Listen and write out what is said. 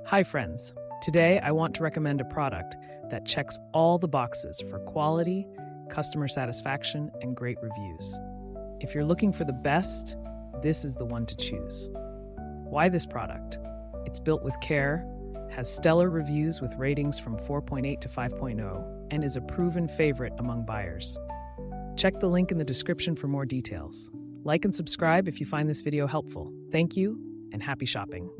Hi, friends. Today, I want to recommend a product that checks all the boxes for quality, customer satisfaction, and great reviews. If you're looking for the best, this is the one to choose. Why this product? It's built with care, has stellar reviews with ratings from 4.8 to 5.0, and is a proven favorite among buyers. Check the link in the description for more details. Like and subscribe if you find this video helpful. Thank you, and happy shopping.